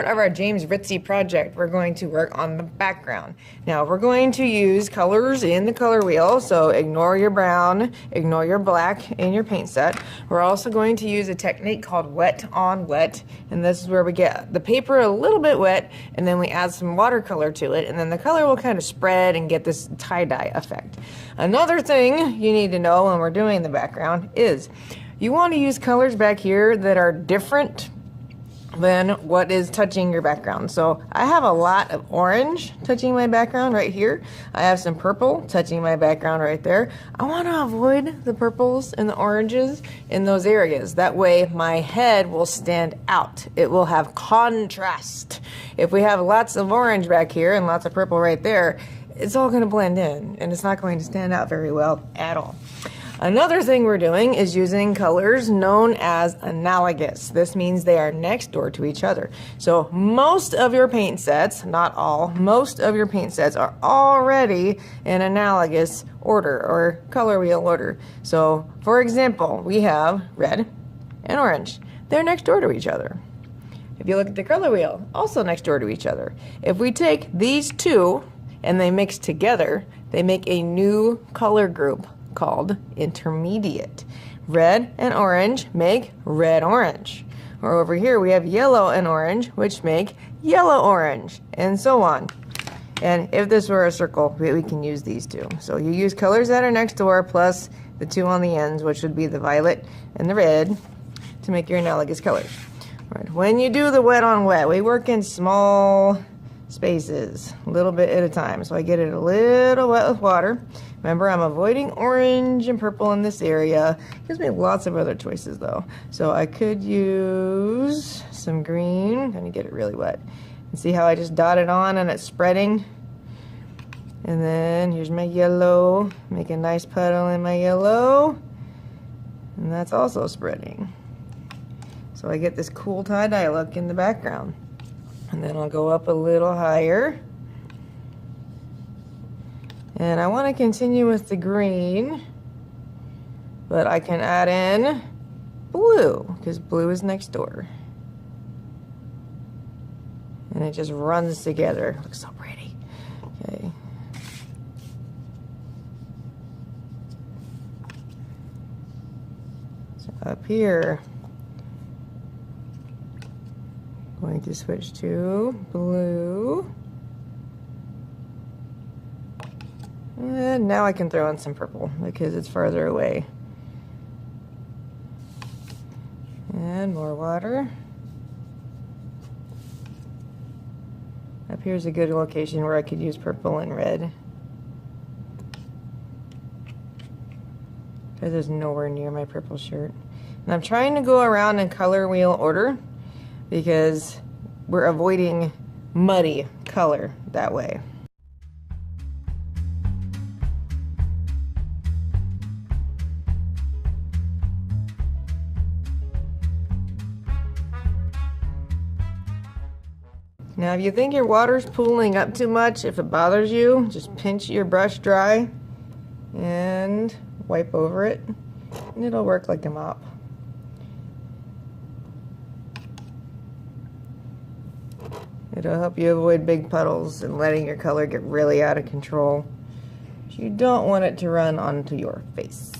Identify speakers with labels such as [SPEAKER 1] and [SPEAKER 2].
[SPEAKER 1] part of our James Rizzi project, we're going to work on the background. Now, we're going to use colors in the color wheel, so ignore your brown, ignore your black in your paint set. We're also going to use a technique called wet on wet, and this is where we get the paper a little bit wet, and then we add some watercolor to it, and then the color will kind of spread and get this tie-dye effect. Another thing you need to know when we're doing the background is you want to use colors back here that are different than what is touching your background. So I have a lot of orange touching my background right here. I have some purple touching my background right there. I want to avoid the purples and the oranges in those areas. That way my head will stand out. It will have contrast. If we have lots of orange back here and lots of purple right there, it's all going to blend in and it's not going to stand out very well at all. Another thing we're doing is using colors known as analogous. This means they are next door to each other. So most of your paint sets, not all, most of your paint sets are already in analogous order or color wheel order. So for example, we have red and orange. They're next door to each other. If you look at the color wheel, also next door to each other. If we take these two and they mix together, they make a new color group called intermediate. Red and orange make red-orange. Or over here we have yellow and orange, which make yellow-orange, and so on. And if this were a circle, we can use these two. So you use colors that are next door plus the two on the ends, which would be the violet and the red, to make your analogous colors. All right. When you do the wet on wet, we work in small spaces, a little bit at a time. So I get it a little wet with water. Remember, I'm avoiding orange and purple in this area. Gives me lots of other choices though. So I could use some green. Let me get it really wet. And see how I just dot it on and it's spreading? And then here's my yellow. Make a nice puddle in my yellow. And that's also spreading. So I get this cool tie-dye look in the background. And then I'll go up a little higher. And I want to continue with the green, but I can add in blue, because blue is next door. And it just runs together. Looks so pretty. Okay. So up here, going to switch to blue. And now I can throw in some purple because it's farther away. And more water. Up here's a good location where I could use purple and red, because there's nowhere near my purple shirt. And I'm trying to go around in color wheel order because we're avoiding muddy color that way. Now, if you think your water's pooling up too much, if it bothers you, just pinch your brush dry and wipe over it, and it'll work like a mop. It'll help you avoid big puddles and letting your color get really out of control. You don't want it to run onto your face.